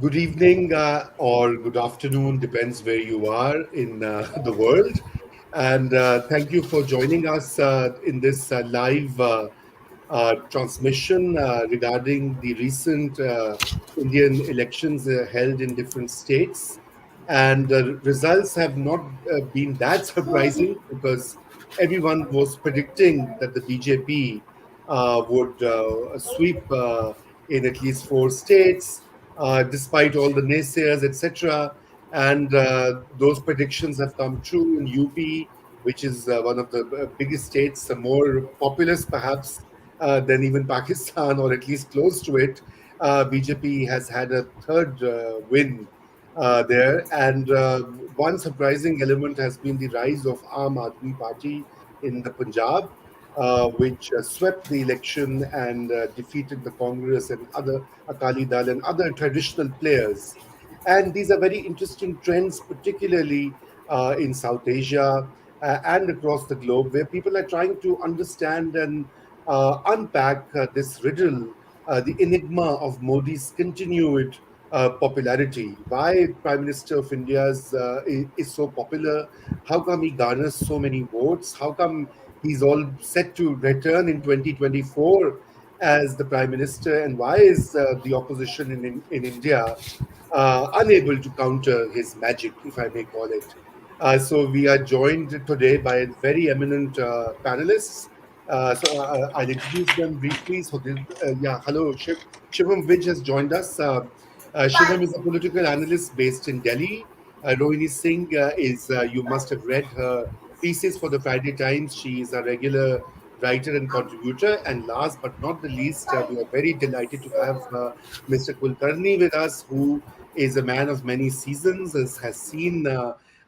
Good evening or good afternoon, depends where you are in the world. And thank you for joining us in this live transmission regarding the recent Indian elections held in different states. And the results have not been that surprising because everyone was predicting that the BJP would sweep in at least four states, despite all the naysayers, etc. And those predictions have come true in UP, which is one of the biggest states, more populous perhaps than even Pakistan, or at least close to it. BJP has had a third win there. And one surprising element has been the rise of Aam Aadmi Party in the Punjab, which swept the election and defeated the Congress and other Akali Dal and other traditional players. And these are very interesting trends, particularly in South Asia and across the globe, where people are trying to understand and unpack this riddle, the enigma of Modi's continued popularity. Why Prime Minister of India is so popular? How come he garners so many votes? How come he's all set to return in 2024 as the Prime Minister? And why is the opposition in India unable to counter his magic, if I may call it? So we are joined today by very eminent panelists. I'll introduce them briefly. Hello, Shivam Vij has joined us. Shivam is a political analyst based in Delhi. Rohinee Singh you must have read her pieces for the Friday Times. She is a regular writer and contributor. And last but not the least, we are very delighted to have Mr. Kulkarni with us, who is a man of many seasons, has seen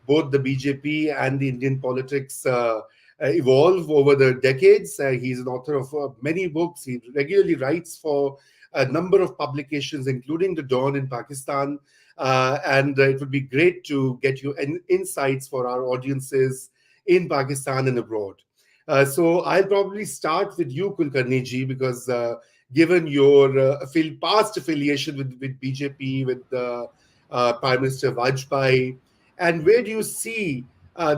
both the BJP and the Indian politics evolve over the decades. He's an author of many books. He regularly writes for a number of publications, including The Dawn in Pakistan. And it would be great to get you insights for our audiences in Pakistan and abroad. So I'll probably start with you, Kulkarni ji, because given your past affiliation with BJP, with Prime Minister Vajpayee, and where do you see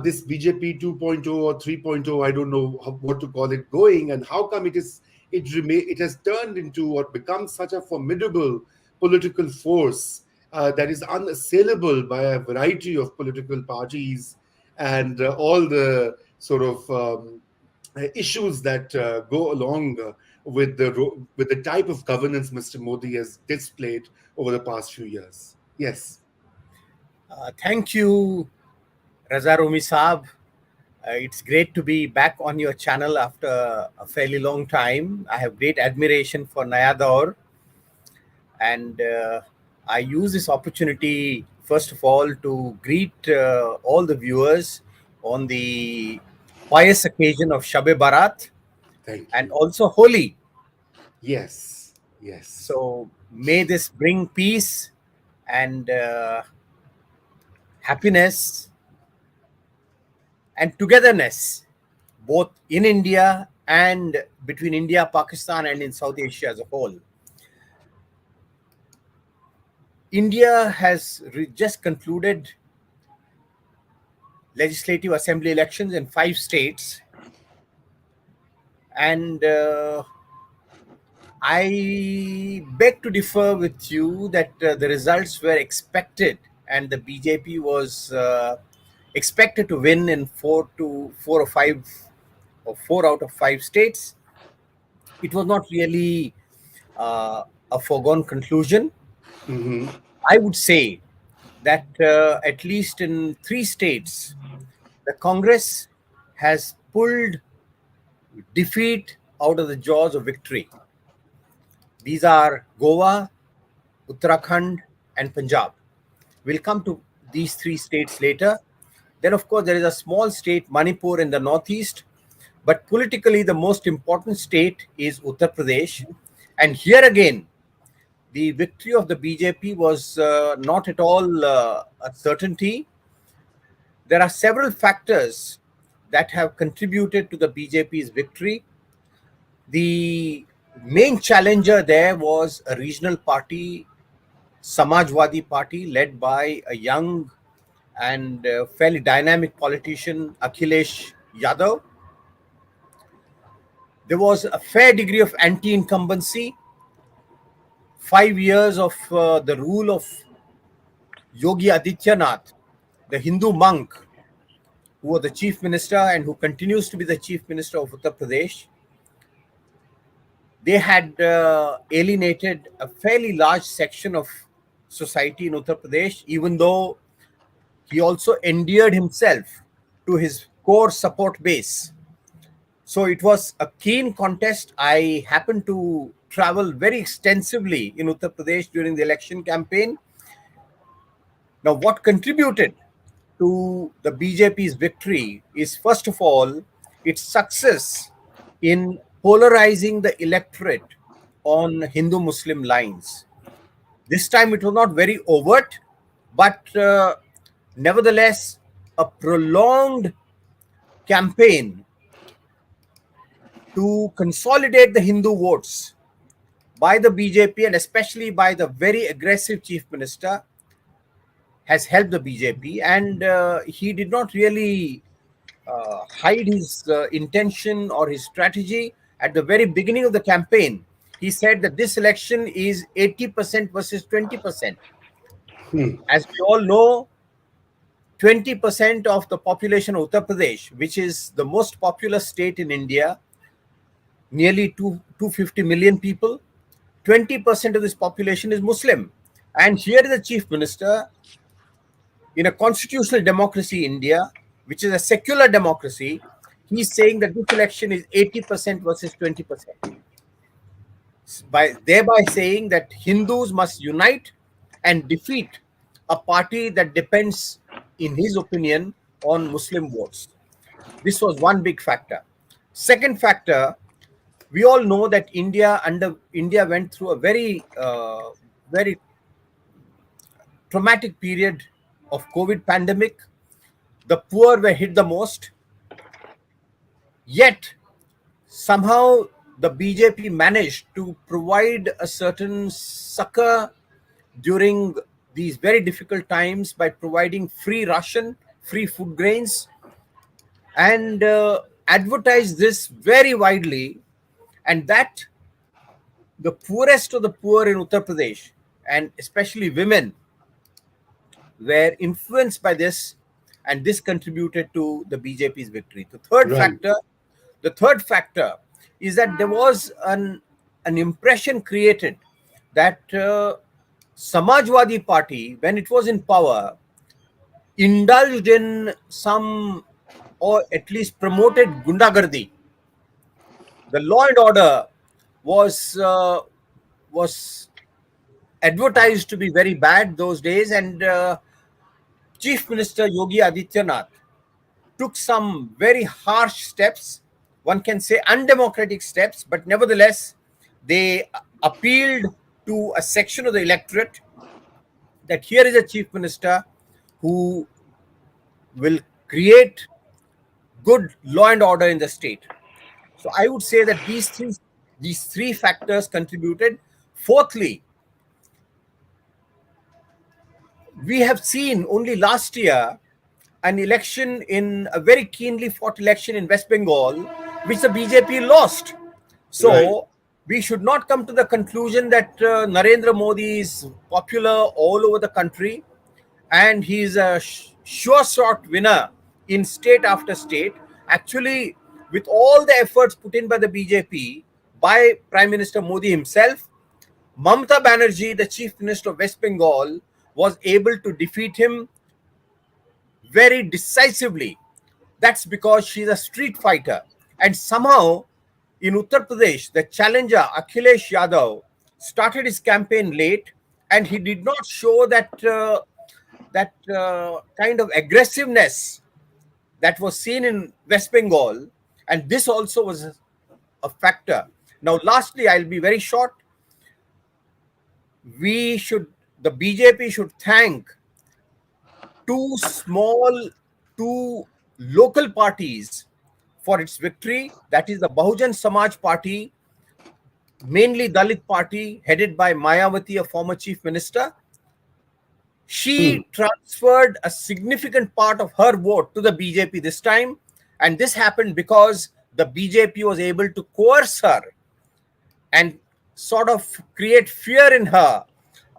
this BJP 2.0 or 3.0, I don't know what to call it, going, and how come it has turned into or become such a formidable political force that is unassailable by a variety of political parties and all the sort of issues that go along with the type of governance Mr. Modi has displayed over the past few years. Yes. Thank you, Raza Rumi Saab. It's great to be back on your channel after a fairly long time. I have great admiration for Naya Daur, and I use this opportunity, first of all, to greet all the viewers on the pious occasion of Shab-e Barat Thank and you. also Holi. Yes. Yes. So may this bring peace and happiness and togetherness, both in India and between India, Pakistan, and in South Asia as a whole. India has just concluded legislative assembly elections in 5 states, and I beg to differ with you that the results were expected, and the BJP was expected to win in 4 out of 5 states. It was not really a foregone conclusion. Hmm. I would say that at least in 3 states, the Congress has pulled defeat out of the jaws of victory. These are Goa, Uttarakhand, and Punjab. We'll come to these 3 states later. Then, of course, there is a small state, Manipur, in the northeast. But politically, the most important state is Uttar Pradesh. And here again, the victory of the BJP was not at all a certainty. There are several factors that have contributed to the BJP's victory. The Main challenger there was a regional party, Samajwadi Party, led by a young and fairly dynamic politician, Akhilesh Yadav. There was a fair degree of anti incumbency. 5 years of the rule of Yogi Adityanath, the Hindu monk who was the chief minister and who continues to be the chief minister of Uttar Pradesh, they had alienated a fairly large section of society in Uttar Pradesh, even though he also endeared himself to his core support base. So it was a keen contest. I happened to travel very extensively in Uttar Pradesh during the election campaign. Now, what contributed to the BJP's victory is, first of all, its success in polarizing the electorate on Hindu Muslim lines. This time it was not very overt, but nevertheless, a prolonged campaign to consolidate the Hindu votes by the BJP and especially by the very aggressive chief minister has helped the BJP. And he did not really hide his intention or his strategy. At the very beginning of the campaign, he said that this election is 80% versus 20%. As we all know, 20% of the population of Uttar Pradesh, which is the most populous state in India, nearly 250 million people, 20% of this population is Muslim. And here is the chief minister in a constitutional democracy, India, which is a secular democracy. He's saying that this election is 80% versus 20%, by thereby saying that Hindus must unite and defeat a party that depends, in his opinion, on Muslim votes. This was one big factor. Second factor, we all know that India went through a very traumatic period of COVID pandemic. The poor were hit the most. Yet somehow the BJP managed to provide a certain succor during these very difficult times by providing free ration, free food grains, and advertised this very widely, and that the poorest of the poor in Uttar Pradesh, and especially women, were influenced by this, and this contributed to the BJP's victory. Right. The third factor is that there was an impression created that Samajwadi Party, when it was in power, indulged in some, or at least promoted gundagardi. The law and order was advertised to be very bad those days, and Chief Minister Yogi Adityanath took some very harsh steps, one can say undemocratic steps, but nevertheless, they appealed to a section of the electorate that here is a chief minister who will create good law and order in the state. So I would say that these three factors contributed. Fourthly, we have seen only last year an election, in a very keenly fought election in West Bengal, which the BJP lost. Right. So we should not come to the conclusion that Narendra Modi is popular all over the country and he's a sure shot winner in state after state. Actually, with all the efforts put in by the BJP, by Prime Minister Modi himself, Mamata Banerjee, the chief minister of West Bengal, was able to defeat him very decisively. That's because she's a street fighter. And somehow, in Uttar Pradesh, the challenger Akhilesh Yadav started his campaign late, and he did not show that kind of aggressiveness that was seen in West Bengal, and this also was a factor. Now, lastly, I'll be very short. The BJP should thank two small, two local parties for its victory. That is the Bahujan Samaj Party, mainly Dalit party headed by Mayawati, a former chief minister. Hmm. She transferred a significant part of her vote to the BJP this time. And this happened because the BJP was able to coerce her and sort of create fear in her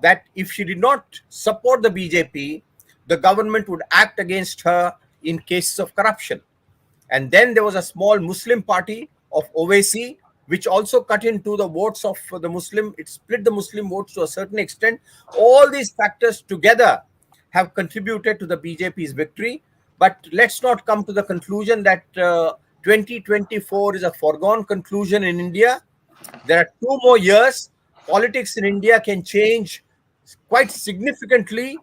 that if she did not support the BJP, the government would act against her in cases of corruption. And then there was a small Muslim party of Owaisi, which also cut into the votes of the Muslim. It split the Muslim votes to a certain extent. All these factors together have contributed to the BJP's victory. But let's not come to the conclusion that 2024 is a foregone conclusion in India. There are 2 more years. Politics in India can change quite significantly,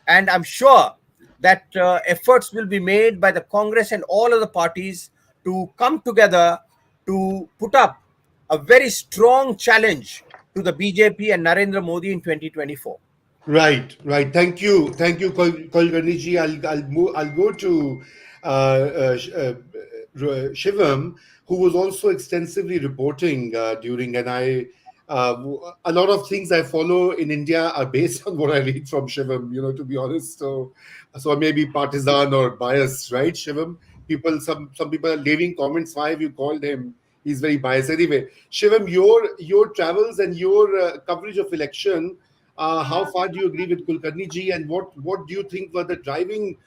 and I'm sure that efforts will be made by the Congress and all other parties to come together to put up a very strong challenge to the BJP and Narendra Modi in 2024. Right, right. Thank you, Kulkarni ji. I'll go to Shivam, who was also extensively reporting during, and a lot of things I follow in India are based on what I read from Shivam. To be honest, so I may be partisan or biased, right, Shivam? Some people are leaving comments. Why have you called him? He's very biased. Anyway, Shivam, your travels and your coverage of election, how far do you agree with Kulkarni ji, and what do you think were the driving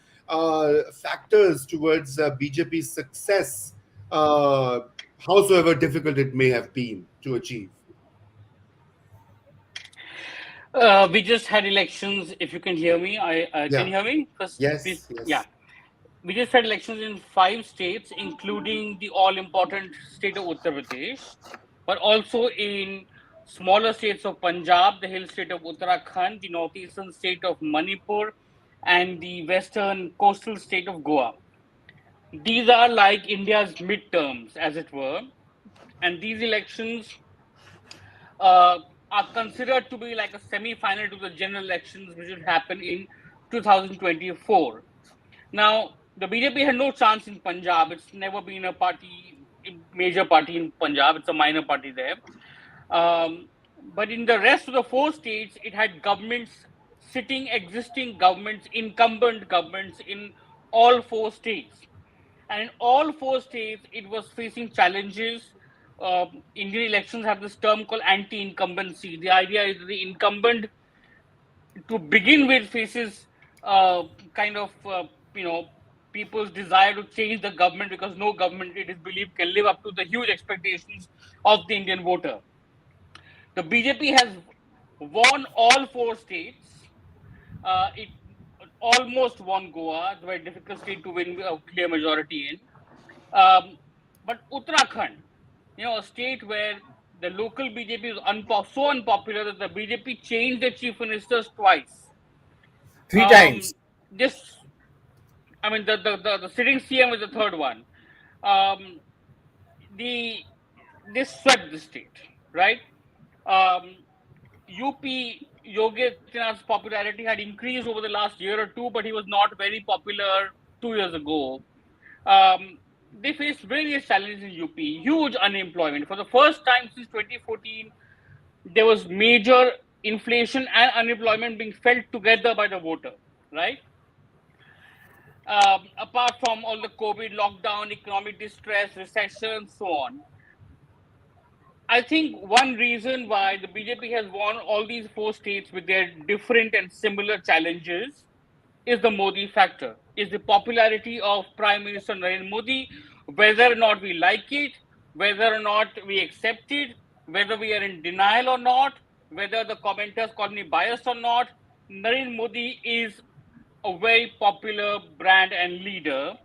factors towards BJP's success, uh, howsoever difficult it may have been to achieve? We just had elections. If you can hear me, I can Yeah. you hear me? First, please. Yes. Yeah, Yes. we just had elections in 5 states, including the all-important state of Uttar Pradesh, but also in smaller states of Punjab, the hill state of Uttarakhand, the northeastern state of Manipur, and the western coastal state of Goa. These are like India's midterms, as it were, and these elections uh, are considered to be like a semi-final to the general elections, which will happen in 2024. Now, the BJP had no chance in Punjab. It's never been a major party in Punjab. It's a minor party there. But in the rest of the 4 states, it had governments, existing governments, incumbent governments in all 4 states. And in all 4 states, it was facing challenges. Indian elections have this term called anti-incumbency. The idea is that the incumbent, to begin with, faces kind of people's desire to change the government because no government, it is believed, can live up to the huge expectations of the Indian voter. The BJP has won all 4 states. It almost won Goa, a very difficult state to win a clear majority in. But Uttarakhand, a state where the local BJP is so unpopular that the BJP changed the chief ministers twice. Three times. This, I mean, the sitting CM is the third one. Um, the This swept the state, right? Um, UP Yogi Adityanath's popularity had increased over the last year or two, but he was not very popular 2 years ago. They faced various challenges in UP, huge unemployment. For the first time since 2014, there was major inflation and unemployment being felt together by the voter, right? Apart from all the COVID lockdown, economic distress, recession, so on. I think one reason why the BJP has won all these 4 states with their different and similar challenges is the Modi factor, is the popularity of Prime Minister Narendra Modi, whether or not we like it, whether or not we accept it, whether we are in denial or not, whether the commenters call me biased or not. Narendra Modi is a very popular brand and leader.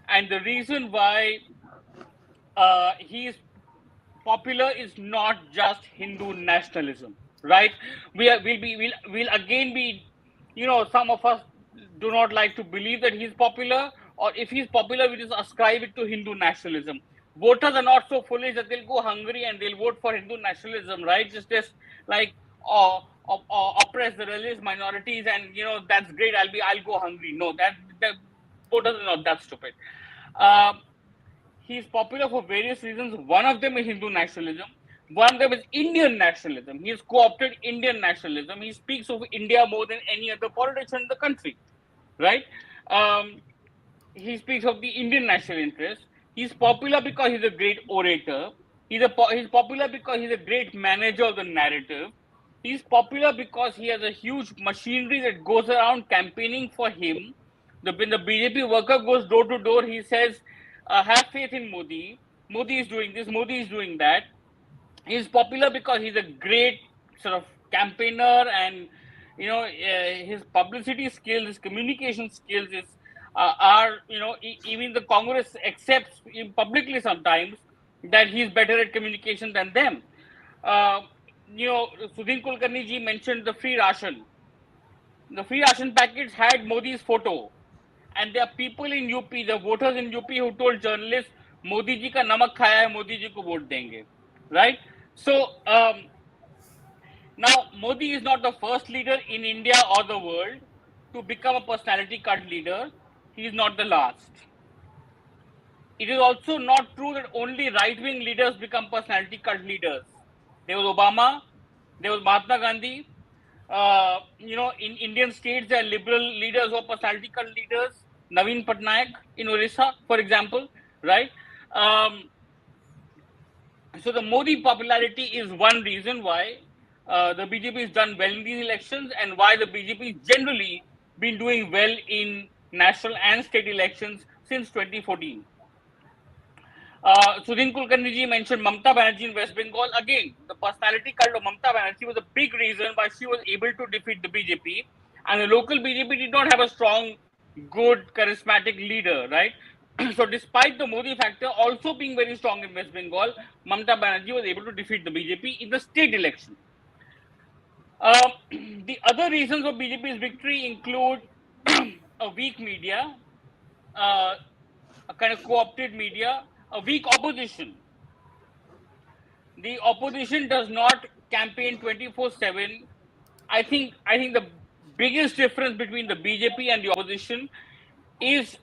And the reason why he is popular is not just Hindu nationalism, right? We'll again be, some of us do not like to believe that he's popular, or if he's popular, we just ascribe it to Hindu nationalism. Voters are not so foolish that they'll go hungry and they'll vote for Hindu nationalism, right? Just like oppress the religious minorities, and that's great. I'll go hungry. No, that voters are not that stupid. Um, He's popular for various reasons. One of them is Hindu nationalism. One of them is Indian nationalism. He's co-opted Indian nationalism. He speaks of India more than any other politician in the country, right? Um, he speaks of the Indian national interest. He's popular because he's a great orator. He's popular because he's a great manager of the narrative. He's popular because he has a huge machinery that goes around campaigning for him. When the BJP worker goes door to door, he says, "Have faith in Modi. Modi is doing this. Modi is doing that." He's popular because he's a great sort of campaigner, and his publicity skills, his communication skills are even the Congress accepts publicly sometimes that he's better at communication than them. uh, Sudheendra Kulkarni ji mentioned the free ration packets had Modi's photo, and there are people in UP, the voters in UP, who told journalists, "Modi ji ka namak khaya hai, Modi ji ko vote denge," right? So now Modi is not the first leader in India or the world to become a personality cult leader. He is not the last. It is also not true that only right-wing leaders become personality cult leaders. There was Obama, there was Mahatma Gandhi. In Indian states, there are liberal leaders who are personality cult leaders. Naveen Patnaik in Orissa, for example, right? Um, so the Modi popularity is one reason why the BJP has done well in these elections, and why the BJP has generally been doing well in national and state elections since 2014. Sudhin Kulkarni ji mentioned Mamta Banerjee in West Bengal. Again, the personality cult of Mamta Banerjee was a big reason why she was able to defeat the BJP. And the local BJP did not have a strong, good, charismatic leader, right? So, despite the Modi factor also being very strong in West Bengal, Mamta Banerjee was able to defeat the BJP in the state election. The other reasons for BJP's victory include a weak media, a kind of co-opted media, a weak opposition. The opposition does not campaign 24/7. I think the biggest difference between the BJP and the opposition is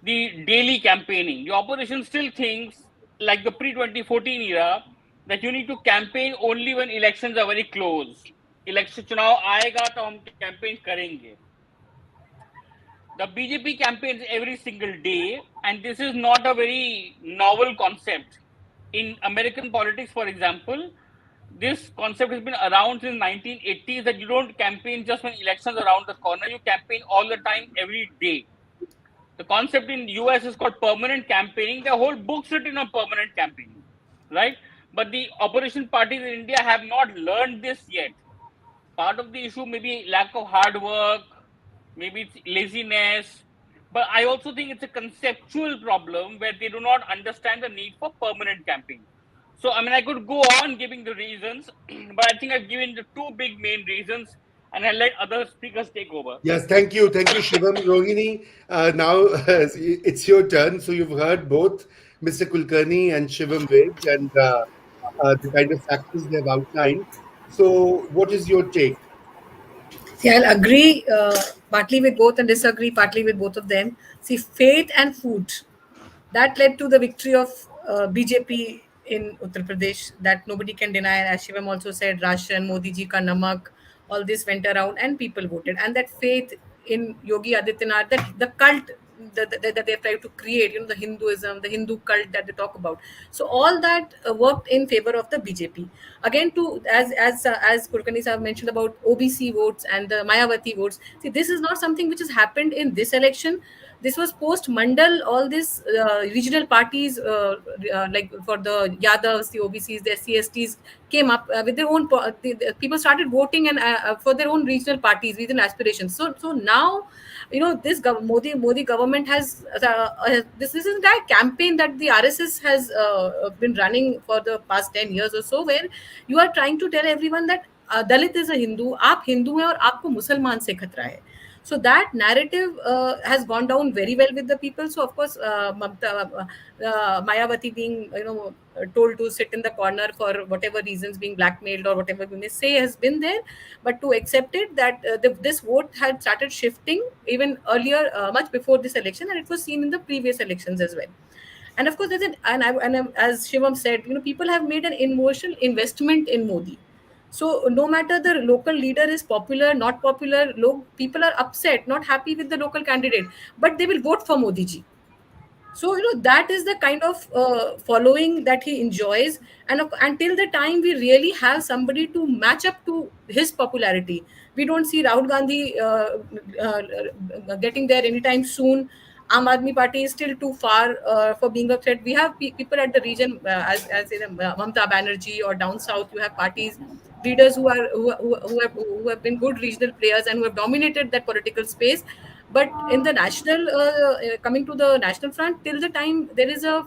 the daily campaigning. The opposition still thinks, like the pre-2014 era, that you need to campaign only when elections are very close. Election चुनाव आएगा तो हम campaign करेंगे. The BJP campaigns every single day, and this is not a very novel concept. In American politics, for example, this concept has been around since 1980s, that you don't campaign just when elections are around the corner, you campaign all the time, every day. The concept in the US is called permanent campaigning. There are whole books written on permanent campaigning, right? But the opposition parties in India have not learned this yet. Part of the issue may be lack of hard work, maybe it's laziness, but I also think it's a conceptual problem where they do not understand the need for permanent campaign. So, I mean, I could go on giving the reasons, but I think I've given the two big main reasons, and I'll let other speakers take over. Yes, thank you, Shivam. Rohini, now it's your turn. So you've heard both Mr. Kulkarni and Shivam Vij, and the kind of factors they've outlined. So, what is your take? See, I'll agree partly with both and disagree partly with both of them. See, faith and food, that led to the victory of BJP in Uttar Pradesh, that nobody can deny. As Shivam also said, ration, Modi ji ka namak, all this went around and people voted. And that faith in Yogi Adityanath, that the cult that they tried to create, the Hinduism, the Hindu cult that they talk about. So all that worked in favor of the BJP. Again, to as Kulkarni have mentioned about OBC votes and the Mayawati votes. See, this is not something which has happened in this election. This was post Mandal. All these regional parties, like for the Yadavs, the OBCs, the SC/STs, came up with their own. People started voting and for their own regional parties, regional aspirations. So now, this Modi government has this is a campaign that the RSS has been running for the past 10 years or so, where you are trying to tell everyone that Dalit is a Hindu, आप हिंदू हैं और आपको मुसलमान से खतरा है. So that narrative has gone down very well with the people. So of course, Mayawati being told to sit in the corner for whatever reasons, being blackmailed or whatever we may say, has been there. But to accept it that this vote had started shifting even earlier, much before this election, and it was seen in the previous elections as well. And of course, there's as Shivam said, people have made an emotional investment in Modi. So no matter the local leader is popular, not popular, people are upset, not happy with the local candidate, but they will vote for Modi ji. So that is the kind of following that he enjoys. And until the time we really have somebody to match up to his popularity, we don't see Rahul Gandhi getting there anytime soon. Aam Aadmi Party is still too far for being a threat. We have people at the region, as in Mamta Banerjee, or down south you have parties leaders who have been good regional players and who have dominated that political space. But in the national, coming to the national front, till the time there is a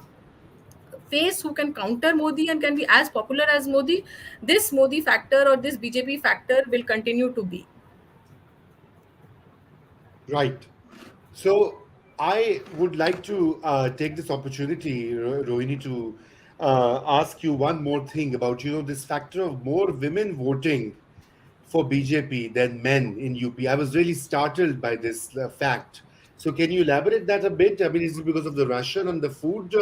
face who can counter Modi and can be as popular as Modi, this Modi factor or this BJP factor will continue to be. Right. So I would like to take this opportunity, Rohini, to ask you one more thing about this factor of more women voting for BJP than men in UP. I was really startled by this fact. So can you elaborate that a bit? I mean, is it because of the ration and the food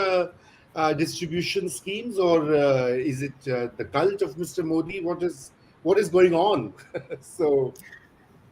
distribution schemes, or is it the cult of Mr. Modi? What is going on? So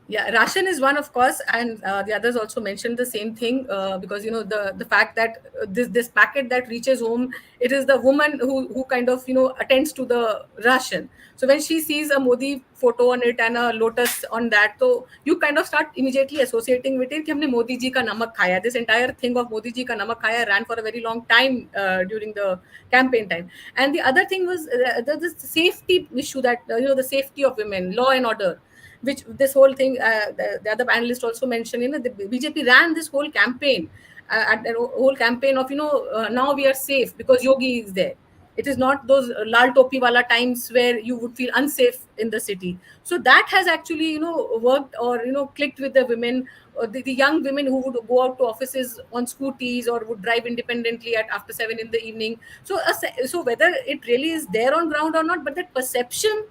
Yeah, ration is one, of course, and the others also mentioned the same thing, because the fact that this packet that reaches home, it is the woman who kind of attends to the ration. So when she sees a Modi photo on it and a lotus on that, so you kind of start immediately associating with it कि हमने मोदी जी का नमक खाया. This entire thing of Modi ji ka namak khaya ran for a very long time during the campaign time. And the other thing was the safety issue, that the safety of women, law and order, which this whole thing, the other panelists also mentioned, the BJP ran this whole campaign, whole campaign of now we are safe because Yogi is there. It is not those lal topi wala times where you would feel unsafe in the city. So that has actually worked, or clicked with the women, or the young women who would go out to offices on scooties or would drive independently at after 7 in the evening. So so whether it really is there on ground or not, but that perception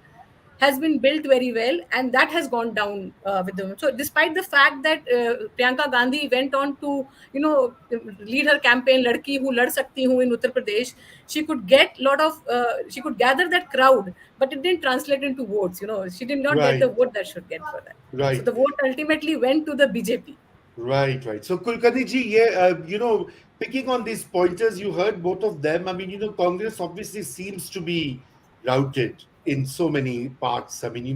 has been built very well, and that has gone down with them. So despite the fact that Priyanka Gandhi went on to lead her campaign ladki hu lad sakti hu in Uttar Pradesh, she could get lot of she could gather that crowd, but it didn't translate into votes. She did not get the right, vote that should get for that. So right. the vote ultimately went to the BJP. Right, right. So Kulkarni ji, yeah, picking on these pointers, you heard both of them. I mean, Congress obviously seems to be routed in so many parts. I mean,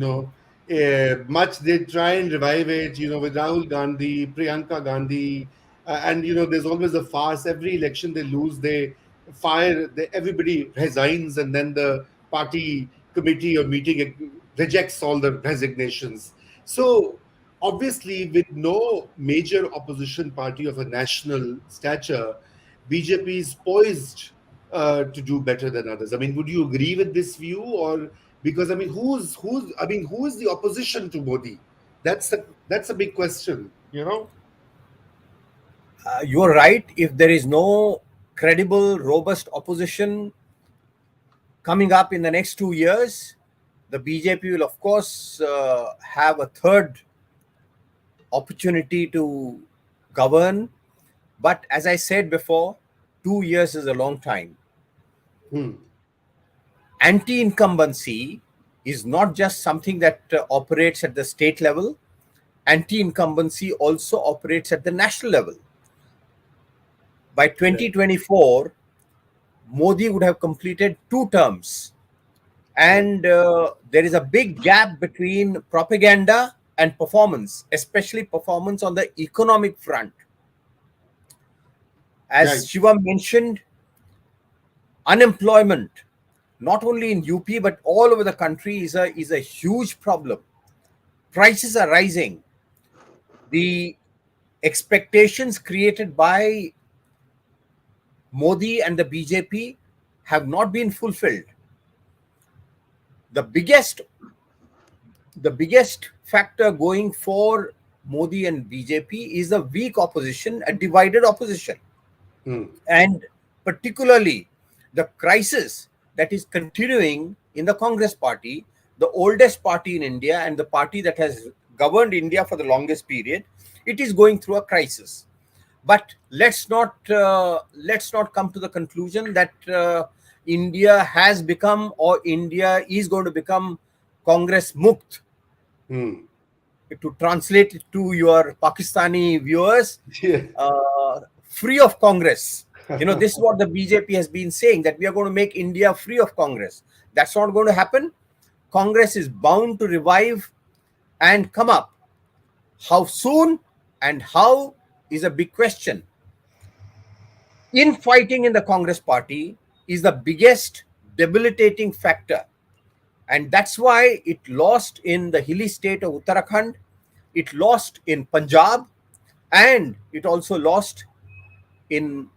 much they try and revive it, with Rahul Gandhi, Priyanka Gandhi, and there's always a farce. Every election they lose, they fire, everybody resigns, and then the party committee or meeting rejects all the resignations. So obviously, with no major opposition party of a national stature, BJP is poised to do better than others. I mean, would you agree with this view, or because I mean, who is the opposition to Modi? That's a big question. You're right. If there is no credible, robust opposition coming up in the next 2 years, the BJP will, of course, have a third opportunity to govern. But as I said before, 2 years is a long time. Anti-incumbency is not just something that operates at the state level. Anti-incumbency also operates at the national level. By 2024, Modi would have completed 2 terms. And there is a big gap between propaganda and performance, especially performance on the economic front. As Right. Shivam mentioned, unemployment, not only in UP but all over the country, is a huge problem. Prices are rising. The expectations created by Modi and the BJP have not been fulfilled. The biggest factor going for Modi and BJP is a weak opposition, a divided opposition. And particularly the crisis that is continuing in the Congress party, the oldest party in India and the party that has governed India for the longest period. It is going through a crisis. But let's not come to the conclusion that India has become, or India is going to become, Congress Mukt. Hmm. To translate it to your Pakistani viewers, Yeah. free of Congress. This is what the BJP has been saying, that we are going to make India free of Congress. That's not going to happen. Congress is bound to revive and come up. How soon and how is a big question. Infighting in the Congress party is the biggest debilitating factor. And that's why it lost in the hilly state of Uttarakhand, it lost in Punjab, and it also lost in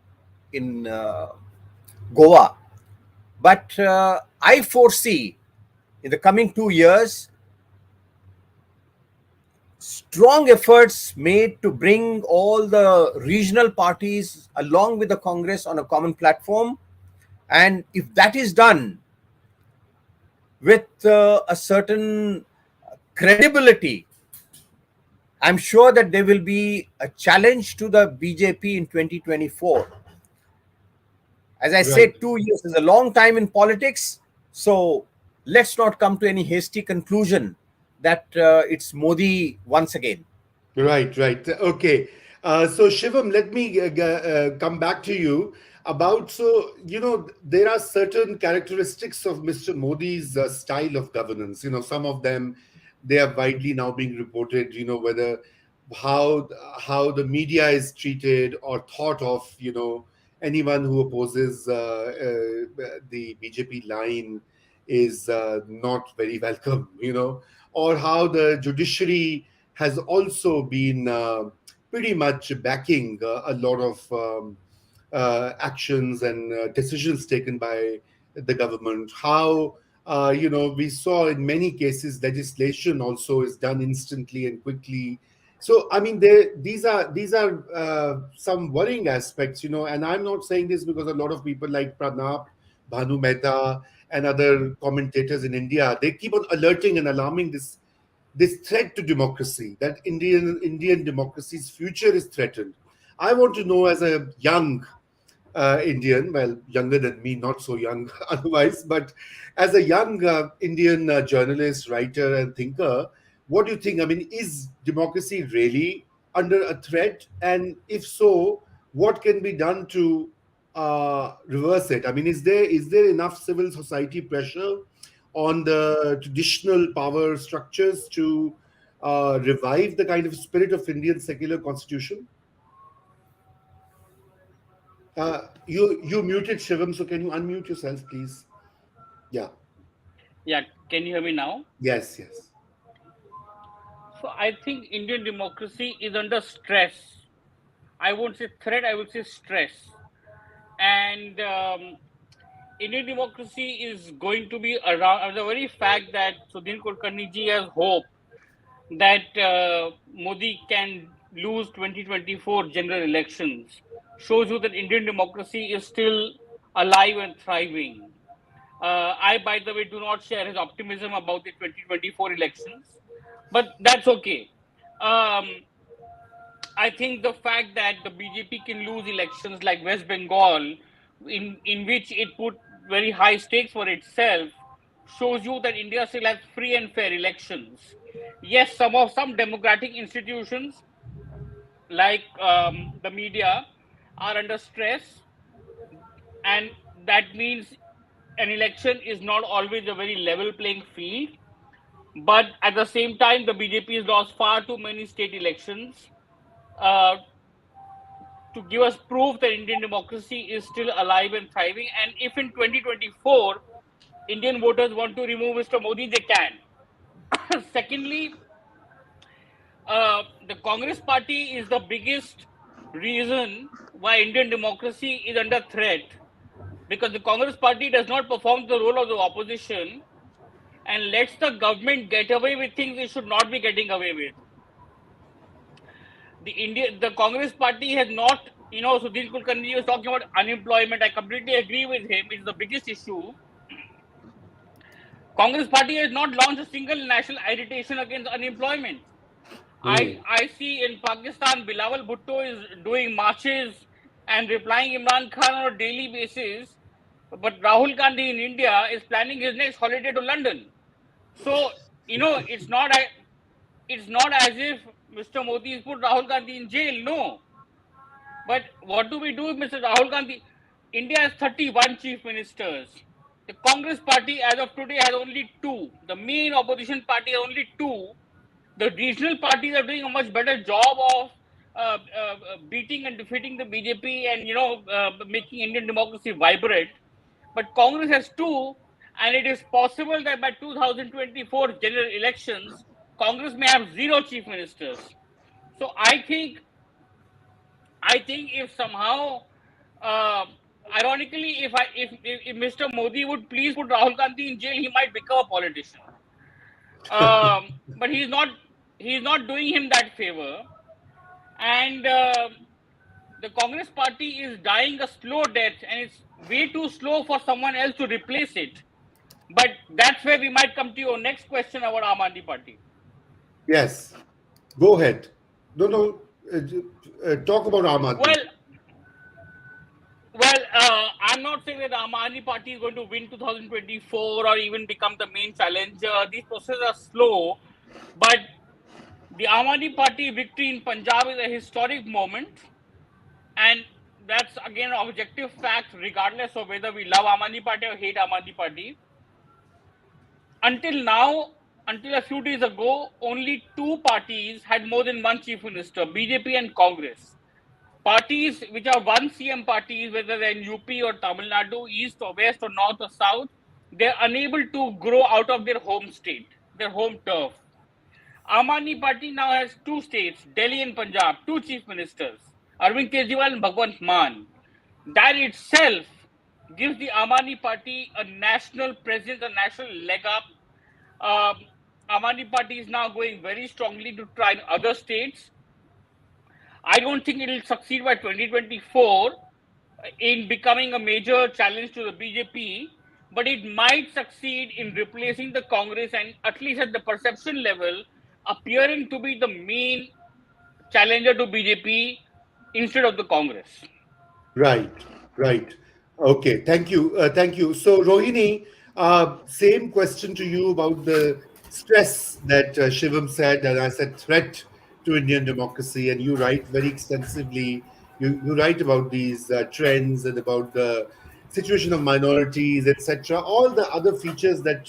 in Goa. But I foresee in the coming 2 years strong efforts made to bring all the regional parties along with the Congress on a common platform. And if that is done with a certain credibility, I'm sure that there will be a challenge to the BJP in 2024. As I Right. said, 2 years is a long time in politics. So let's not come to any hasty conclusion that it's Modi once again. Right, right. Okay. So Shivam, let me come back to you about, so, there are certain characteristics of Mr. Modi's style of governance. Some of them, they are widely now being reported, whether how how the media is treated or thought of, anyone who opposes the BJP line is not very welcome, or how the judiciary has also been pretty much backing a lot of actions and decisions taken by the government. How we saw in many cases legislation also is done instantly and quickly. So I mean, these are some worrying aspects, and I'm not saying this because a lot of people like Pranap, Bhanu Mehta, and other commentators in India, they keep on alerting and alarming this threat to democracy, that Indian democracy's future is threatened. I want to know, as a young Indian, well, younger than me, not so young otherwise, but as a young Indian journalist, writer, and thinker, what do you think? I mean, is democracy really under a threat? And if so, what can be done to reverse it? I mean, is there enough civil society pressure on the traditional power structures to revive the kind of spirit of Indian secular constitution? You muted, Shivam, so can you unmute yourself, please? Yeah. Yeah, can you hear me now? Yes, yes. So I think Indian democracy is under stress. I won't say threat, I would say stress. And Indian democracy is going to be around the very fact that Sudheendra Kulkarni ji has hope that Modi can lose 2024 general elections shows you that Indian democracy is still alive and thriving. I, by the way, do not share his optimism about the 2024 elections, but that's okay. Um, I think the fact that the BJP can lose elections like West Bengal, in which it put very high stakes for itself, shows you that India still has free and fair elections. Yes, some democratic institutions like the media are under stress, and that means an election is not always a very level playing field. But at the same time, the BJP has lost far too many state elections uh, to give us proof that Indian democracy is still alive and thriving. And if in 2024 Indian voters want to remove Mr. Modi, they can. Secondly, the Congress party is the biggest reason why Indian democracy is under threat, because the Congress party does not perform the role of the opposition and lets the government get away with things it should not be getting away with. The Congress party has not, Sudhir Kulkarni was talking about unemployment. I completely agree with him. It's the biggest issue. Congress party has not launched a single national agitation against unemployment. I see in Pakistan, Bilawal Bhutto is doing marches and replying Imran Khan on a daily basis, but Rahul Gandhi in India is planning his next holiday to London. So it's not as if Mr. Modi has put Rahul Gandhi in jail. No, but what do we do with Mr. Rahul Gandhi? India has 31 chief ministers. The Congress party, as of today, has only two. The main opposition party has only two. The regional parties are doing a much better job of beating and defeating the BJP and making Indian democracy vibrant. But Congress has two, and it is possible that by 2024 general elections, Congress may have zero chief ministers. So I think if somehow, uh, ironically, if Mr. Modi would please put Rahul Gandhi in jail, he might become a politician. But he's not doing him that favor, and the Congress party is dying a slow death, and it's way too slow for someone else to replace it. But that's where we might come to your next question about Aam Aadmi Party. Yes, go ahead. No, no, talk about Aam Aadmi. I'm not saying that the Aam Aadmi Party is going to win 2024 or even become the main challenge. These processes are slow, but the Aam Aadmi Party victory in Punjab is a historic moment, and that's again an objective fact, regardless of whether we love Aam Aadmi Party or hate Aam Aadmi Party. Until now, until a few days ago, only two parties had more than one chief minister, BJP and Congress. Parties which are one CM parties, whether they're in UP or Tamil Nadu, east or west or north or south, they're unable to grow out of their home state, their home turf. Aam Aadmi Party now has two states, Delhi and Punjab, two chief ministers, Arvind Kejriwal and Bhagwant Mann. That itself gives the Aam Aadmi Party a national presence, a national leg up. Aam Aadmi Party is now going very strongly to try in other states. I don't think it will succeed by 2024 in becoming a major challenge to the BJP, but it might succeed in replacing the Congress and, at least at the perception level, appearing to be the main challenger to BJP instead of the Congress. Right, right. Okay, thank you. Thank you. So, Rohini, same question to you about the stress that Shivam said, and I said threat to Indian democracy. And you write very extensively. You write about these trends and about the situation of minorities, etc. All the other features that,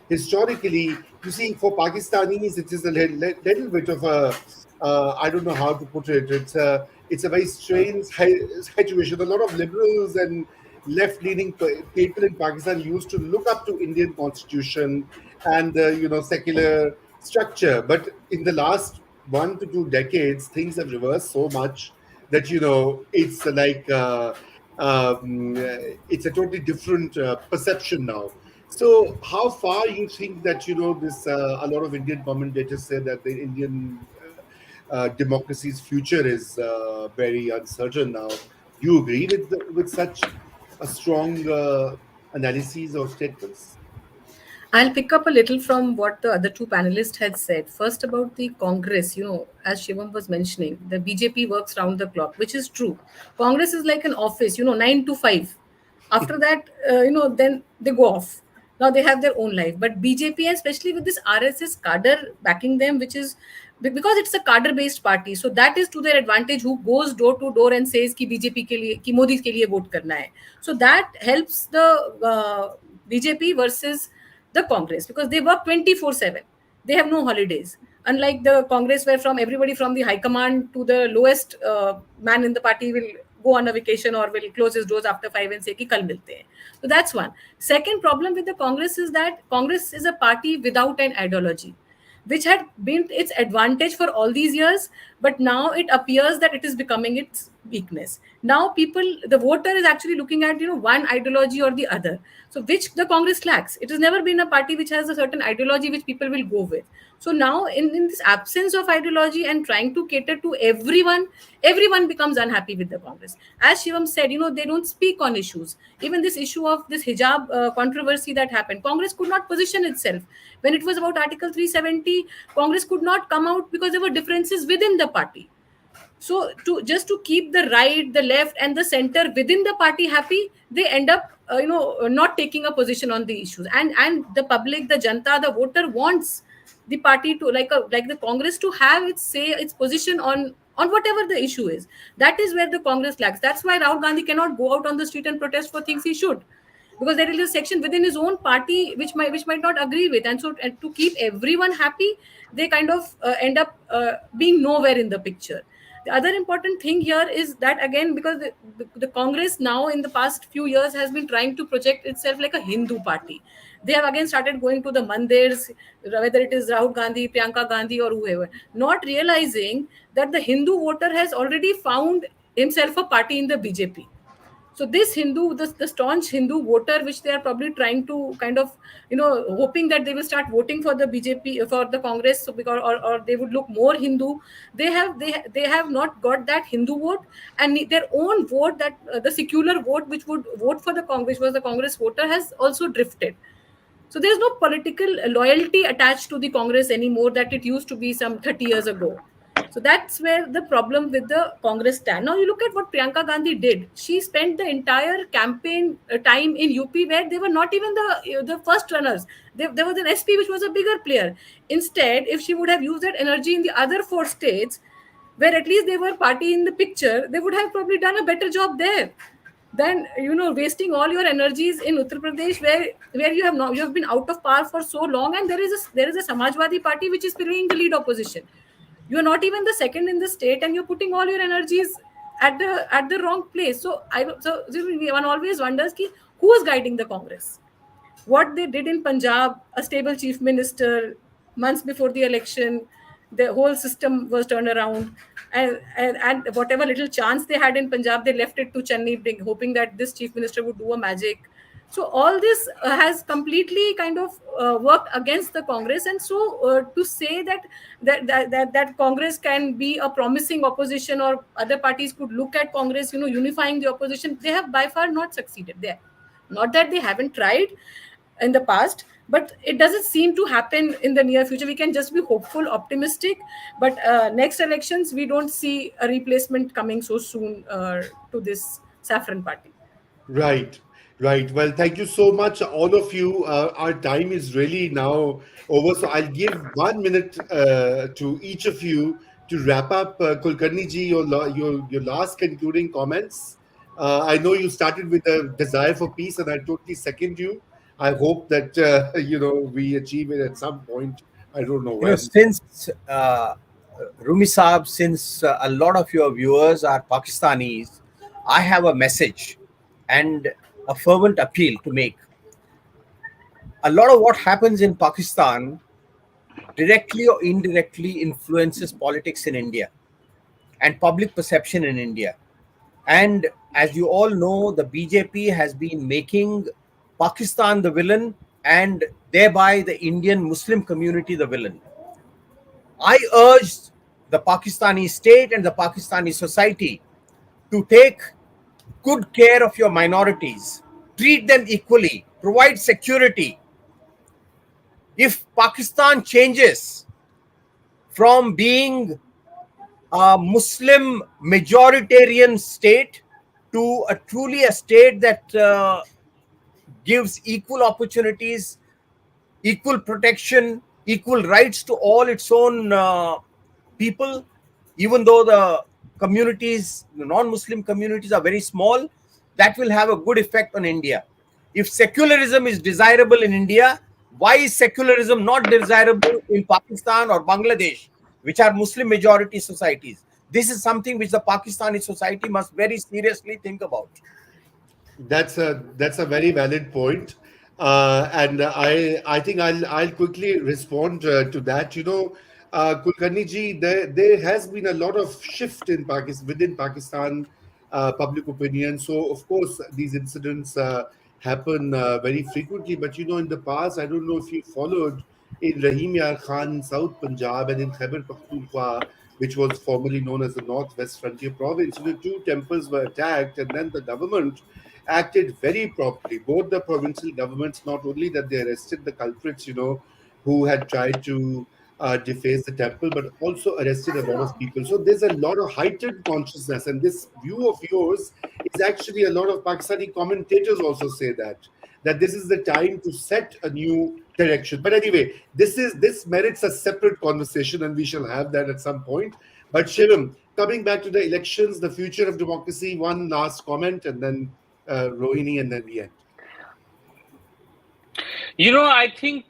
historically, you see, for Pakistanis, it is a little bit of a, I don't know how to put it. It's a very strange situation. A lot of liberals and left-leaning people in Pakistan used to look up to Indian constitution and secular structure. But in the last 1 to 2 decades, things have reversed so much that it's like it's a totally different perception now. So, how far you think that this a lot of Indian commentators say that the Indian democracy's future is very uncertain now. Do you agree with such a strong analysis or statements? I'll pick up a little from what the other two panelists had said. First, about the Congress, as Shivam was mentioning, the BJP works round the clock, which is true. Congress is like an office, 9 to 5. After that, then they go off. Now they have their own life. But BJP, and especially with this RSS cadre backing them, which is because it's a cadre based party, so that is to their advantage, who goes door to door and says ki BJP ke liye, ki Modi ke liye vote karna hai. So that helps the BJP versus the Congress, because they work 24/7. They have no holidays. Unlike the Congress, where from everybody from the high command to the lowest man in the party will go on a vacation or will close his doors after 5 and say ki kal milte hain. So that's one. Second problem with the Congress is that Congress is a party without an ideology, which had been its advantage for all these years, but now it appears that it is becoming its weakness. Now people, the voter is actually looking at, one ideology or the other. So which the Congress lacks. It has never been a party which has a certain ideology which people will go with. So now in this absence of ideology and trying to cater to everyone becomes unhappy with the Congress. As Shivam said, they don't speak on issues. Even this issue of this hijab controversy that happened, Congress could not position itself. When it was about Article 370, Congress could not come out because there were differences within the party. So to just to keep the right, the left, and the center within the party happy, they end up not taking a position on the issues. And the public, the janta, the voter wants the party to like the Congress to have its say, its position on whatever the issue is. That is where the Congress lacks. That's why Rahul Gandhi cannot go out on the street and protest for things he should, because there is a section within his own party which might not agree with, and to keep everyone happy, they kind of end up being nowhere in the picture. The other important thing here is that, again, because the Congress now in the past few years has been trying to project itself like a Hindu party. They have again started going to the mandirs, whether it is Rahul Gandhi, Priyanka Gandhi, or whoever, not realizing that the Hindu voter has already found himself a party in the BJP. So this the staunch Hindu voter, which they are probably trying to kind of, hoping that they will start voting for the BJP, for the Congress, so because or they would look more Hindu. They have not got that Hindu vote, and their own vote, that the secular vote, which would vote for the Congress, was the Congress voter, has also drifted. So there's no political loyalty attached to the Congress anymore that it used to be some 30 years ago. So that's where the problem with the Congress stand. Now you look at what Priyanka Gandhi did. She spent the entire campaign time in UP, where they were not even the first runners. There was an SP which was a bigger player. Instead, if she would have used that energy in the other four states, where at least they were party in the picture, they would have probably done a better job there than wasting all your energies in Uttar Pradesh, where you have been out of power for so long, and there is a Samajwadi party which is playing the lead opposition. You are not even the second in the state, and you're putting all your energies at the wrong place. So one always wonders who is guiding the Congress. What they did in Punjab, a stable chief minister, months before the election, the whole system was turned around. And whatever little chance they had in Punjab, they left it to Chennai, hoping that this chief minister would do a magic. So all this has completely kind of worked against the Congress. And so to say that Congress can be a promising opposition, or other parties could look at Congress, unifying the opposition, they have by far not succeeded there. Not that they haven't tried in the past, but it doesn't seem to happen in the near future. We can just be hopeful, optimistic, but next elections, we don't see a replacement coming so soon to this saffron party. Right, right. Well, thank you so much, all of you. Our time is really now over, so I'll give 1 minute to each of you to wrap up. Kulkarni ji, your last concluding comments. I know you started with a desire for peace, and I totally second you. I hope that we achieve it at some point. I don't know when. Since Rumi Saab, since a lot of your viewers are Pakistanis, I have a message and a fervent appeal to make. A lot of what happens in Pakistan directly or indirectly influences politics in India and public perception in India. And as you all know, the BJP has been making Pakistan the villain, and thereby the Indian Muslim community the villain. I urge the Pakistani state and the Pakistani society to take good care of your minorities, treat them equally, provide security. If Pakistan changes from being a Muslim majoritarian state to truly a state that gives equal opportunities, equal protection, equal rights to all its own people, even though the communities, the non-Muslim communities, are very small, that will have a good effect on India. If secularism is desirable in India, why is secularism not desirable in Pakistan or Bangladesh, which are Muslim majority societies? This is something which the Pakistani society must very seriously think about. That's a very valid point. And I think I'll quickly respond to that. Kulkarni ji, there has been a lot of shift in Pakistan within Pakistan public opinion. So of course these incidents happen very frequently. But in the past, I don't know if you followed in Rahim Yar Khan, South Punjab, and in Khyber Pakhtunkhwa, which was formerly known as the Northwest Frontier Province. The two temples were attacked, and then the government acted very promptly. Both the provincial governments, not only that they arrested the culprits, who had tried to deface the temple, but also arrested a lot of people. So there's a lot of heightened consciousness, and this view of yours is actually a lot of Pakistani commentators also say that this is the time to set a new direction. But anyway, this merits a separate conversation, and we shall have that at some point. But Shivam, coming back to the elections, the future of democracy, one last comment, and then Rohini, and then we end. I think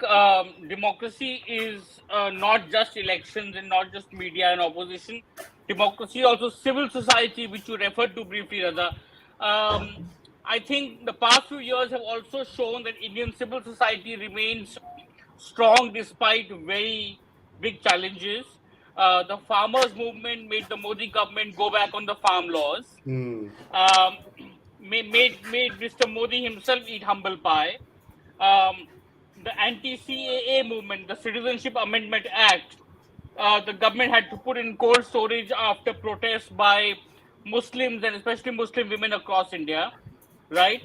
democracy is not just elections and not just media and opposition. Democracy is also civil society, which you referred to briefly, Raza. I think the past few years have also shown that Indian civil society remains strong despite very big challenges. The farmers' movement made the Modi government go back on the farm laws. Um, made Mr. Modi himself eat humble pie. Um, the anti-CAA movement, the Citizenship Amendment Act, the government had to put in cold storage after protests by Muslims and especially Muslim women across India, right?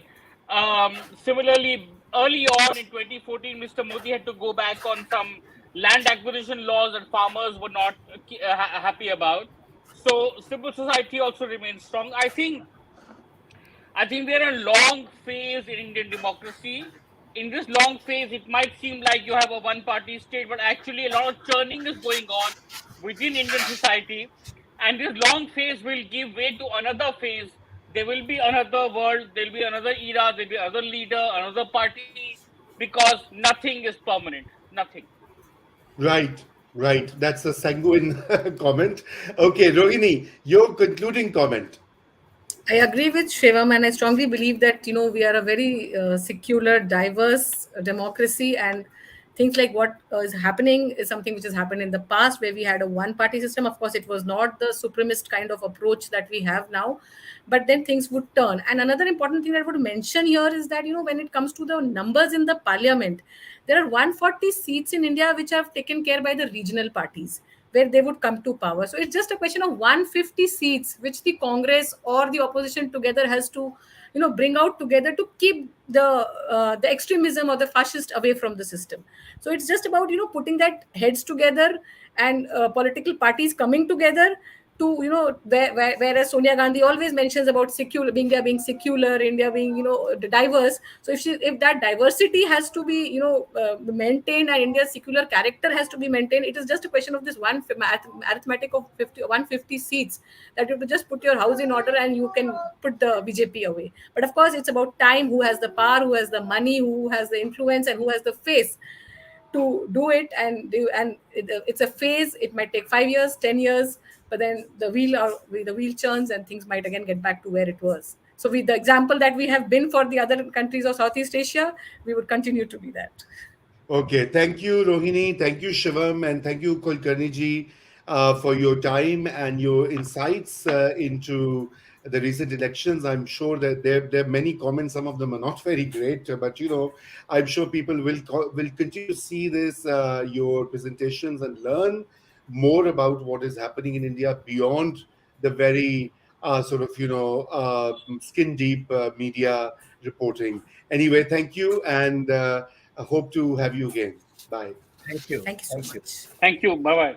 Similarly, early on in 2014, Mr. Modi had to go back on some land acquisition laws that farmers were not happy about. So civil society also remains strong. I think we're in a long phase in Indian democracy. In this long phase, it might seem like you have a one-party state, but actually a lot of churning is going on within Indian society. And this long phase will give way to another phase. There will be another world, there will be another era, there will be another leader, another party, because nothing is permanent. Nothing. Right. That's a sanguine comment. Okay, Rohini, your concluding comment. I agree with Shivam, and I strongly believe that we are a very secular, diverse democracy, and things like what is happening is something which has happened in the past, where we had a one-party system. Of course, it was not the supremacist kind of approach that we have now, but then things would turn. And another important thing that I would mention here is that when it comes to the numbers in the parliament, there are 140 seats in India which are taken care by the regional parties, where they would come to power. So it's just a question of 150 seats, which the Congress or the opposition together has to, bring out together to keep the extremism or the fascist away from the system. So it's just about putting that heads together, and political parties coming together to whereas Sonia Gandhi always mentions about India being secular, India being diverse. So if that diversity has to be maintained, and India's secular character has to be maintained, it is just a question of this one arithmetic of 150 seats, that you have to just put your house in order and you can put the BJP away. But of course, it's about time, who has the power, who has the money, who has the influence, and who has the face to do it. It's a phase. It might take 5 years, 10 years, but then the wheel churns and things might again get back to where it was. So with the example that we have been for the other countries of Southeast Asia, we would continue to be that. Okay, thank you, Rohini. Thank you, Shivam, and thank you, Kulkarni ji, for your time and your insights into the recent elections. I'm sure that there are many comments. Some of them are not very great, but I'm sure people will continue to see this your presentations and learn more about what is happening in India beyond the very sort of skin deep media reporting. Anyway, thank you, and I hope to have you again. Bye. Thank you. Thank you so Thank you. much. Thank you. Bye bye.